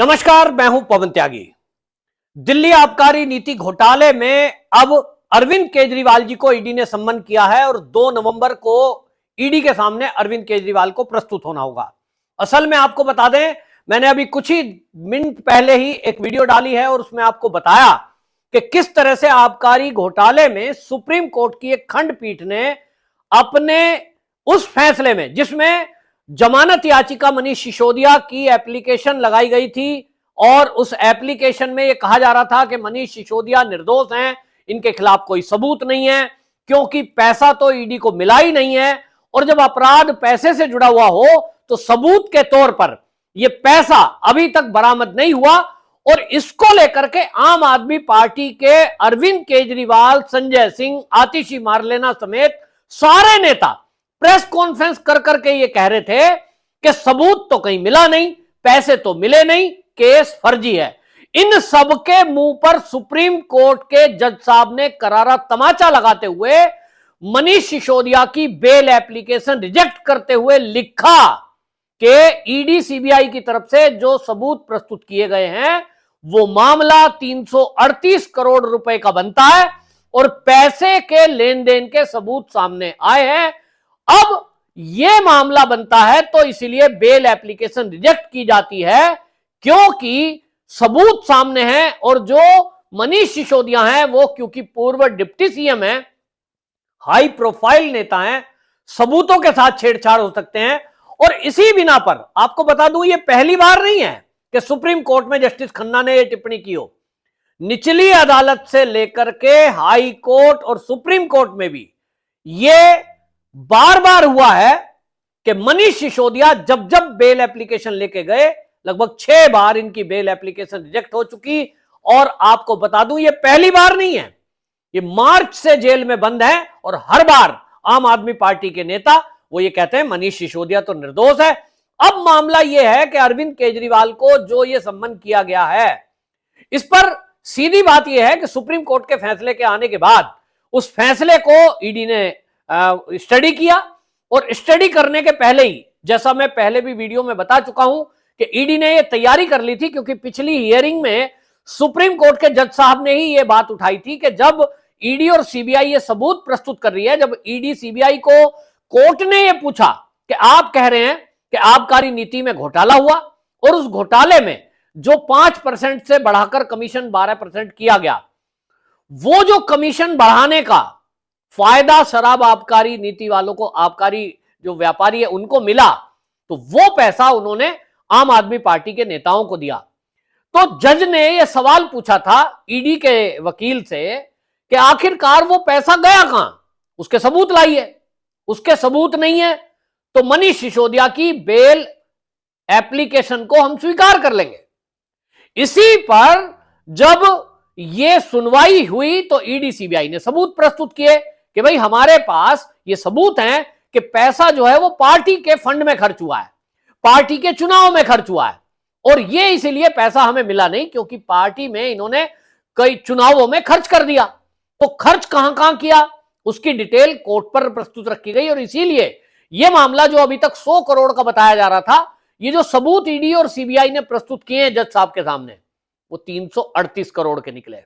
नमस्कार, मैं हूं पवन त्यागी। दिल्ली आबकारी नीति घोटाले में अब अरविंद केजरीवाल जी को ईडी ने सम्मन किया है और 2 नवंबर को ईडी के सामने अरविंद केजरीवाल को प्रस्तुत होना होगा। असल में आपको बता दें, मैंने अभी कुछ ही मिनट पहले ही एक वीडियो डाली है और उसमें आपको बताया कि किस तरह से आबकारी घोटाले में सुप्रीम कोर्ट की एक खंडपीठ ने अपने उस फैसले में, जिसमें जमानत याचिका मनीष सिसोदिया की एप्लीकेशन लगाई गई थी और उस एप्लीकेशन में यह कहा जा रहा था कि मनीष सिसोदिया निर्दोष हैं, इनके खिलाफ कोई सबूत नहीं है क्योंकि पैसा तो ईडी को मिला ही नहीं है, और जब अपराध पैसे से जुड़ा हुआ हो तो सबूत के तौर पर यह पैसा अभी तक बरामद नहीं हुआ। और इसको लेकर के आम आदमी पार्टी के अरविंद केजरीवाल, संजय सिंह, आतिशी मारलेना समेत सारे नेता प्रेस कॉन्फ्रेंस कर करके ये कह रहे थे कि सबूत तो कहीं मिला नहीं, पैसे तो मिले नहीं, केस फर्जी है। इन सब के मुंह पर सुप्रीम कोर्ट के जज साहब ने करारा तमाचा लगाते हुए मनीष सिसोदिया की बेल एप्लीकेशन रिजेक्ट करते हुए लिखा कि ईडी सीबीआई की तरफ से जो सबूत प्रस्तुत किए गए हैं वो मामला 338 करोड़ रुपए का बनता है और पैसे के लेन देन के सबूत सामने आए हैं। अब यह मामला बनता है तो इसीलिए बेल एप्लीकेशन रिजेक्ट की जाती है क्योंकि सबूत सामने हैं और जो मनीष सिसोदिया हैं वो क्योंकि पूर्व डिप्टी सीएम हैं, हाई प्रोफाइल नेता हैं, सबूतों के साथ छेड़छाड़ हो सकते हैं। और इसी बिना पर आपको बता दूं, यह पहली बार नहीं है कि सुप्रीम कोर्ट में जस्टिस खन्ना ने यह टिप्पणी की हो। निचली अदालत से लेकर के हाई कोर्ट और सुप्रीम कोर्ट में भी यह बार बार हुआ है कि मनीष सिसोदिया जब जब बेल एप्लीकेशन लेके गए, लगभग 6 बार इनकी बेल एप्लीकेशन रिजेक्ट हो चुकी। और आपको बता दूं, यह पहली बार नहीं है, ये मार्च से जेल में बंद है और हर बार आम आदमी पार्टी के नेता वो ये कहते हैं मनीष सिसोदिया तो निर्दोष है। अब मामला यह है कि अरविंद केजरीवाल को जो ये सम्मन किया गया है, इस पर सीधी बात यह है कि सुप्रीम कोर्ट के फैसले के आने के बाद उस फैसले को ईडी ने स्टडी किया और स्टडी करने के पहले ही, जैसा मैं पहले भी वीडियो में बता चुका हूं कि ईडी ने यह तैयारी कर ली थी क्योंकि पिछली हियरिंग में सुप्रीम कोर्ट के जज साहब ने ही यह बात उठाई थी कि जब ईडी और सीबीआई ये सबूत प्रस्तुत कर रही है, जब ईडी सीबीआई को कोर्ट ने यह पूछा कि आप कह रहे हैं कि आबकारी नीति में घोटाला हुआ और उस घोटाले में जो 5% से बढ़ाकर कमीशन 12% किया गया, वो जो कमीशन बढ़ाने का फायदा शराब आबकारी नीति वालों को, आबकारी जो व्यापारी है उनको मिला, तो वो पैसा उन्होंने आम आदमी पार्टी के नेताओं को दिया। तो जज ने यह सवाल पूछा था ईडी के वकील से कि आखिरकार वो पैसा गया कहां, उसके सबूत लाइए। उसके सबूत नहीं है तो मनीष सिसोदिया की बेल एप्लीकेशन को हम स्वीकार कर लेंगे। इसी पर जब यह सुनवाई हुई तो ईडी सीबीआई ने सबूत प्रस्तुत किए कि भाई हमारे पास ये सबूत हैं कि पैसा जो है वो पार्टी के फंड में खर्च हुआ है, पार्टी के चुनाव में खर्च हुआ है, और ये इसीलिए पैसा हमें मिला नहीं क्योंकि पार्टी में इन्होंने कई चुनावों में खर्च कर दिया। तो खर्च कहां कहां किया उसकी डिटेल कोर्ट पर प्रस्तुत रखी गई और इसीलिए यह मामला जो अभी तक 100 करोड़ का बताया जा रहा था, ये जो सबूत ईडी और सीबीआई ने प्रस्तुत किए हैं जज साहब के सामने, वो 338 करोड़ के निकले।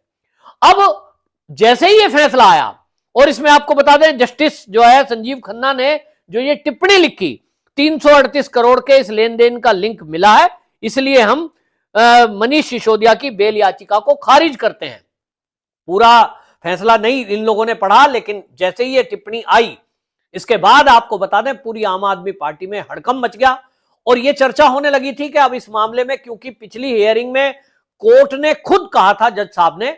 अब जैसे ही यह फैसला आया, और इसमें आपको बता दें जस्टिस जो है संजीव खन्ना ने जो ये टिप्पणी लिखी, 338 करोड़ के इस लेन देन का लिंक मिला है, इसलिए हम मनीष सिसोदिया की बेल याचिका को खारिज करते हैं। पूरा फैसला नहीं इन लोगों ने पढ़ा, लेकिन जैसे ही ये टिप्पणी आई इसके बाद आपको बता दें पूरी आम आदमी पार्टी में हड़कंप मच गया और यह चर्चा होने लगी थी कि अब इस मामले में, क्योंकि पिछली हियरिंग में कोर्ट ने खुद कहा था जज साहब ने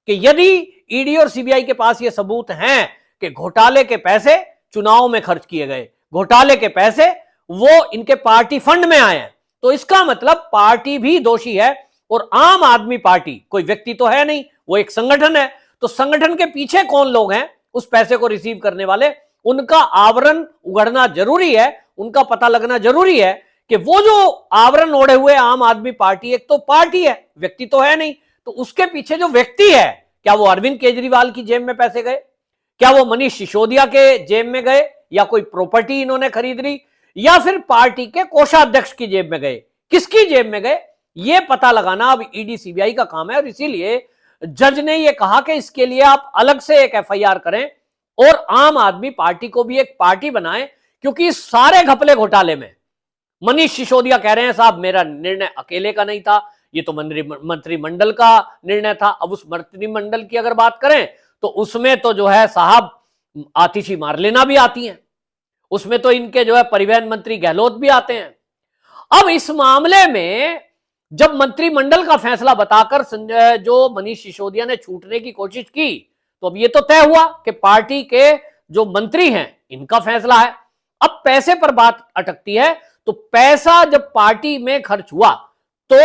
कि यदि ईडी और सीबीआई के पास ये सबूत हैं कि घोटाले के पैसे चुनाव में खर्च किए गए, घोटाले के पैसे वो इनके पार्टी फंड में आए हैं, तो इसका मतलब पार्टी भी दोषी है। और आम आदमी पार्टी कोई व्यक्ति तो है नहीं, वो एक संगठन है, तो संगठन के पीछे कौन लोग हैं उस पैसे को रिसीव करने वाले, उनका आवरण उगड़ना जरूरी है, उनका पता लगना जरूरी है कि वो जो आवरण ओढ़े हुए आम आदमी पार्टी, एक तो पार्टी है, व्यक्ति तो है नहीं, तो उसके पीछे जो व्यक्ति है, क्या वो अरविंद केजरीवाल की जेब में पैसे गए, क्या वो मनीष सिसोदिया के जेब में गए, या कोई प्रॉपर्टी इन्होंने खरीद ली, या फिर पार्टी के कोषाध्यक्ष की जेब में गए, किसकी जेब में गए, यह पता लगाना अब ईडी सीबीआई का काम है, और इसीलिए जज ने यह कहा कि इसके लिए आप अलग से एक एफआईआर करें और आम आदमी पार्टी को भी एक पार्टी बनाएं, क्योंकि इस सारे घपले घोटाले में मनीष सिसोदिया कह रहे हैं साहब मेरा निर्णय अकेले का नहीं था, ये तो मंत्रिमंडल का निर्णय था। अब उस मंत्रिमंडल की अगर बात करें तो उसमें तो जो है साहब आतिशी मारलेना भी आती हैं, उसमें तो इनके जो है परिवहन मंत्री गहलोत भी आते हैं। अब इस मामले में जब मंत्रिमंडल का फैसला बताकर जो मनीष सिसोदिया ने छूटने की कोशिश की, तो अब ये तो तय हुआ कि पार्टी के जो मंत्री हैं इनका फैसला है। अब पैसे पर बात अटकती है, तो पैसा जब पार्टी में खर्च हुआ तो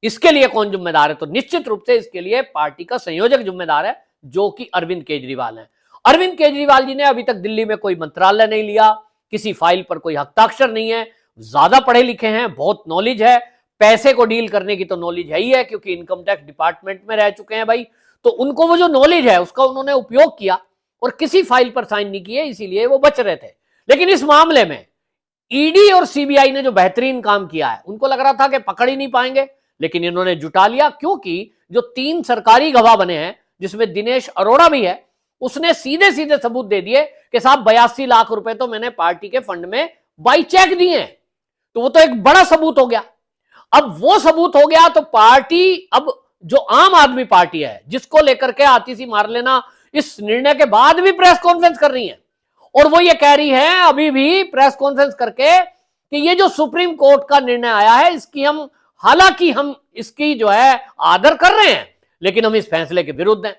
इसके लिए कौन जिम्मेदार है? तो निश्चित रूप से इसके लिए पार्टी का संयोजक जिम्मेदार है, जो कि अरविंद केजरीवाल है। अरविंद केजरीवाल जी ने अभी तक दिल्ली में कोई मंत्रालय नहीं लिया, किसी फाइल पर कोई हस्ताक्षर नहीं है, ज्यादा पढ़े लिखे हैं, बहुत नॉलेज है, पैसे को डील करने की तो नॉलेज है ही है, क्योंकि इनकम टैक्स डिपार्टमेंट में रह चुके हैं भाई, तो उनको वो जो नॉलेज है उसका उन्होंने उपयोग किया और किसी फाइल पर साइन नहीं किए, इसीलिए वो बच रहे थे। लेकिन इस मामले में ईडी और सीबीआई ने जो बेहतरीन काम किया है, उनको लग रहा था कि पकड़ ही नहीं पाएंगे, लेकिन इन्होंने जुटा लिया, क्योंकि जो 3 सरकारी गवाह बने हैं जिसमें दिनेश अरोड़ा भी है, उसने सीधे सीधे सबूत दे दिए कि साहब 82 लाख रुपए तो मैंने पार्टी के फंड में बाई चेक दिए हैं। तो वो तो एक बड़ा सबूत हो गया। अब वो सबूत हो गया तो पार्टी, अब जो आम आदमी पार्टी है जिसको लेकर के आतिशी मारलेना इस निर्णय के बाद भी प्रेस कॉन्फ्रेंस कर रही है, और वो ये कह रही है अभी भी प्रेस कॉन्फ्रेंस करके कि ये जो सुप्रीम कोर्ट का निर्णय आया है इसकी हालांकि हम इसकी जो है आदर कर रहे हैं, लेकिन हम इस फैसले के विरुद्ध हैं,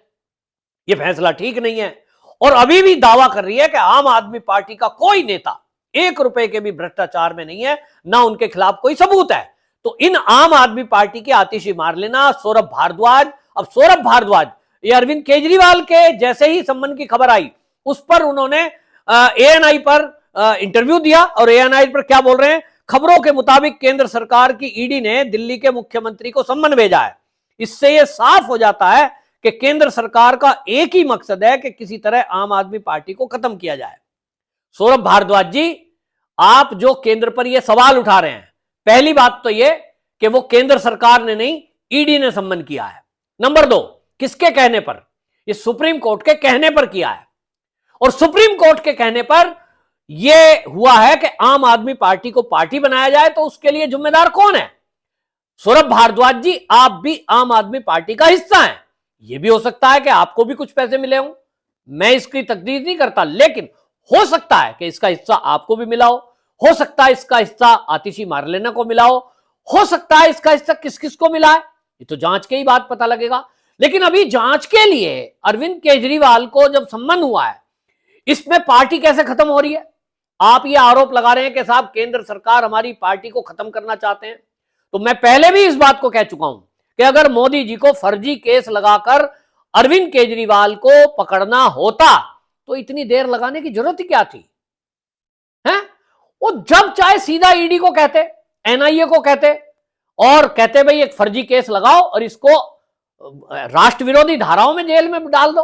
ये फैसला ठीक नहीं है। और अभी भी दावा कर रही है कि आम आदमी पार्टी का कोई नेता 1 रुपए के भी भ्रष्टाचार में नहीं है, ना उनके खिलाफ कोई सबूत है। तो इन आम आदमी पार्टी के आतिशी मारलेना सौरभ भारद्वाज, अब सौरभ भारद्वाज ये अरविंद केजरीवाल के जैसे ही संबंध की खबर आई उस पर उन्होंने एएनआई पर इंटरव्यू दिया, और एएनआई पर क्या बोल रहे हैं? खबरों के मुताबिक केंद्र सरकार की ईडी ने दिल्ली के मुख्यमंत्री को सम्मन भेजा है। इससे यह साफ हो जाता है कि केंद्र सरकार का एक ही मकसद है कि किसी तरह आम आदमी पार्टी को खत्म किया जाए। सौरभ भारद्वाज जी, आप जो केंद्र पर यह सवाल उठा रहे हैं, पहली बात तो यह कि वो केंद्र सरकार ने नहीं, ईडी ने सम्मन किया है। नंबर 2, किसके कहने पर? ये सुप्रीम कोर्ट के कहने पर किया है, और सुप्रीम कोर्ट के कहने पर यह हुआ है कि आम आदमी पार्टी को पार्टी बनाया जाए, तो उसके लिए जिम्मेदार कौन है? सौरभ भारद्वाज जी, आप भी आम आदमी पार्टी का हिस्सा हैं। यह भी हो सकता है कि आपको भी कुछ पैसे मिले हों, मैं इसकी तकदीर नहीं करता, लेकिन हो सकता है कि इसका हिस्सा आपको भी मिला हो सकता है इसका हिस्सा आतिशी मारलेना को मिला हो सकता है इसका हिस्सा किस किस को मिला है, ये तो जांच के ही बाद पता लगेगा। लेकिन अभी जांच के लिए अरविंद केजरीवाल को जब सम्मन हुआ है, इसमें पार्टी कैसे खत्म हो रही है? आप ये आरोप लगा रहे हैं कि साहब केंद्र सरकार हमारी पार्टी को खत्म करना चाहते हैं, तो मैं पहले भी इस बात को कह चुका हूं कि अगर मोदी जी को फर्जी केस लगाकर अरविंद केजरीवाल को पकड़ना होता तो इतनी देर लगाने की जरूरत ही क्या थी? हैं? वो जब चाहे सीधा ईडी को कहते, एनआईए को कहते, और कहते भाई एक फर्जी केस लगाओ और इसको राष्ट्र विरोधी धाराओं में जेल में डाल दो,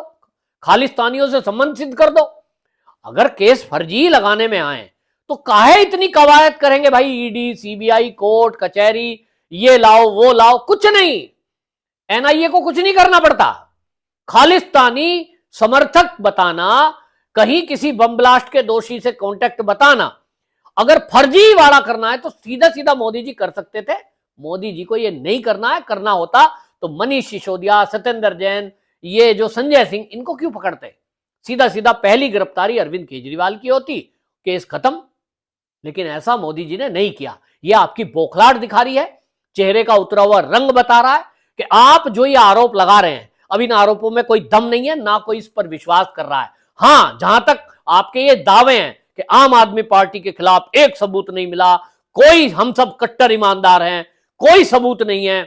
खालिस्तानियों से संबंध सिद्ध कर दो। अगर केस फर्जी लगाने में आए तो काहे इतनी कवायद करेंगे भाई? ईडी, सीबीआई, कोर्ट कचहरी, ये लाओ वो लाओ, कुछ नहीं, एनआईए को कुछ नहीं करना पड़ता। खालिस्तानी समर्थक बताना, कहीं किसी बम ब्लास्ट के दोषी से कांटेक्ट बताना, अगर फर्जी वाड़ा करना है तो सीधा सीधा मोदी जी कर सकते थे। मोदी जी को ये नहीं करना है, करना होता तो मनीष सिसोदिया, सत्येंद्र जैन, ये जो संजय सिंह, इनको क्यों पकड़ते? सीधा सीधा पहली गिरफ्तारी अरविंद केजरीवाल की होती, केस खत्म। लेकिन ऐसा मोदी जी ने नहीं किया। यह आपकी बौखलाहट दिखा रही है, चेहरे का उतरा हुआ रंग बता रहा है कि आप जो ये आरोप लगा रहे हैं, अब इन आरोपों में कोई दम नहीं है, ना कोई इस पर विश्वास कर रहा है। हां, जहां तक आपके ये दावे हैं कि आम आदमी पार्टी के खिलाफ एक सबूत नहीं मिला, कोई, हम सब कट्टर ईमानदार हैं, कोई सबूत नहीं है।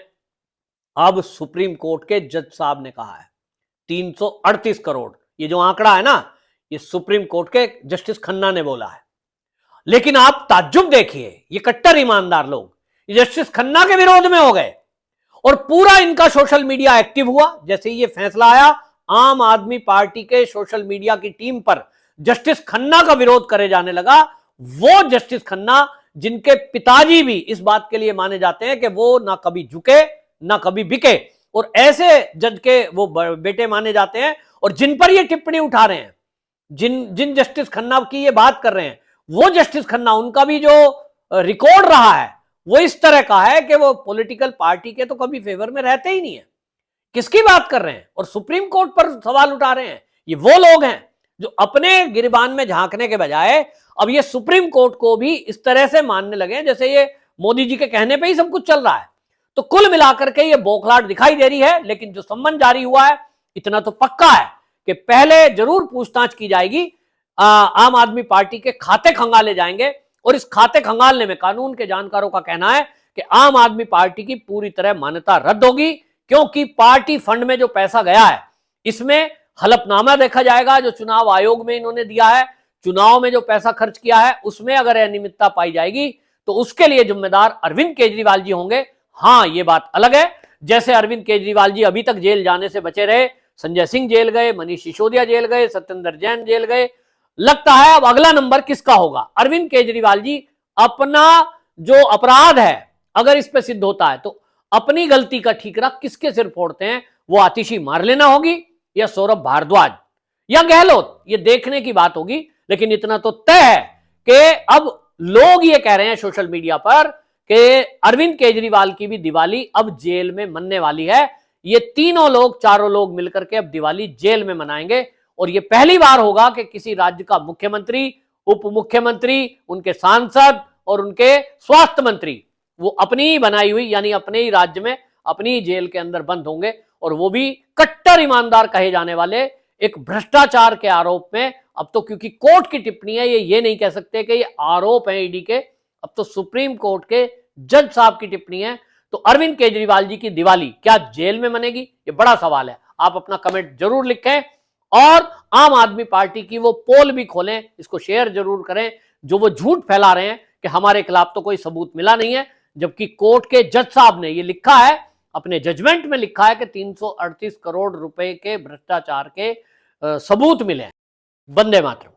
अब सुप्रीम कोर्ट के जज साहब ने कहा है 338 करोड़, ये जो आंकड़ा है ना, ये सुप्रीम कोर्ट के जस्टिस खन्ना ने बोला है। लेकिन आप ताज्जुब देखिए, ये कट्टर ईमानदार लोग ये जस्टिस खन्ना के विरोध में हो गए, और पूरा इनका सोशल मीडिया एक्टिव हुआ। जैसे ये फैसला आया, आम आदमी पार्टी के सोशल मीडिया की टीम पर जस्टिस खन्ना का विरोध करे जाने लगा। वो जस्टिस खन्ना जिनके पिताजी भी इस बात के लिए माने जाते हैं कि वो ना कभी झुके ना कभी बिके, और ऐसे जज के वो बेटे माने जाते हैं, और जिन पर ये टिप्पणी उठा रहे हैं, जिन जस्टिस खन्ना की ये बात कर रहे हैं, वो जस्टिस खन्ना, उनका भी जो रिकॉर्ड रहा है वो इस तरह का है कि वो पॉलिटिकल पार्टी के तो कभी फेवर में रहते ही नहीं है। किसकी बात कर रहे हैं? और सुप्रीम कोर्ट पर सवाल उठा रहे हैं। ये वो लोग हैं जो अपने गिरबान में झांकने के बजाय अब ये सुप्रीम कोर्ट को भी इस तरह से मानने लगे जैसे ये मोदी जी के कहने पे ही सब कुछ चल रहा है। तो कुल मिलाकर के ये बौखलाहट दिखाई दे रही है, लेकिन जो सम्मन जारी हुआ है इतना तो पक्का है कि पहले जरूर पूछताछ की जाएगी, आम आदमी पार्टी के खाते खंगाले जाएंगे, और इस खाते खंगालने में कानून के जानकारों का कहना है कि आम आदमी पार्टी की पूरी तरह मान्यता रद्द होगी, क्योंकि पार्टी फंड में जो पैसा गया है इसमें हलफनामा देखा जाएगा जो चुनाव आयोग में इन्होंने दिया है, चुनाव में जो पैसा खर्च किया है उसमें अगर अनियमितता पाई जाएगी तो उसके लिए जिम्मेदार अरविंद केजरीवाल जी होंगे। हां, यह बात अलग है, जैसे अरविंद केजरीवाल जी अभी तक जेल जाने से बचे रहे, संजय सिंह जेल गए, मनीष सिसोदिया जेल गए, सत्येंद्र जैन जेल गए, लगता है अब अगला नंबर किसका होगा? अरविंद केजरीवाल जी अपना जो अपराध है अगर इस पर सिद्ध होता है तो अपनी गलती का ठीकरा किसके सिर फोड़ते हैं? वो आतिशी मारलेना होगी या सौरभ भारद्वाज या गहलोत? ये देखने की बात होगी, लेकिन इतना तो तय है कि अब लोग ये कह रहे हैं सोशल मीडिया पर कि अरविंद केजरीवाल की भी दिवाली अब जेल में मनने वाली है। ये तीनों लोग, चारों लोग मिलकर के अब दिवाली जेल में मनाएंगे, और ये पहली बार होगा कि किसी राज्य का मुख्यमंत्री, उप मुख्यमंत्री, उनके सांसद और उनके स्वास्थ्य मंत्री वो अपनी बनाई हुई यानी अपने ही राज्य में अपनी जेल के अंदर बंद होंगे, और वो भी कट्टर ईमानदार कहे जाने वाले एक भ्रष्टाचार के आरोप में। अब तो क्योंकि कोर्ट की टिप्पणी है, ये नहीं कह सकते कि ये आरोप है ईडी के, अब तो सुप्रीम कोर्ट के जज साहब की टिप्पणी है। तो अरविंद केजरीवाल जी की दिवाली क्या जेल में मनेगी? ये बड़ा सवाल है। आप अपना कमेंट जरूर लिखें, और आम आदमी पार्टी की वो पोल भी खोलें, इसको शेयर जरूर करें जो वो झूठ फैला रहे हैं कि हमारे खिलाफ तो कोई सबूत मिला नहीं है, जबकि कोर्ट के जज साहब ने ये लिखा है, अपने जजमेंट में लिखा है कि 338 करोड़ रुपए के भ्रष्टाचार के सबूत मिले हैं। वंदे मातरम।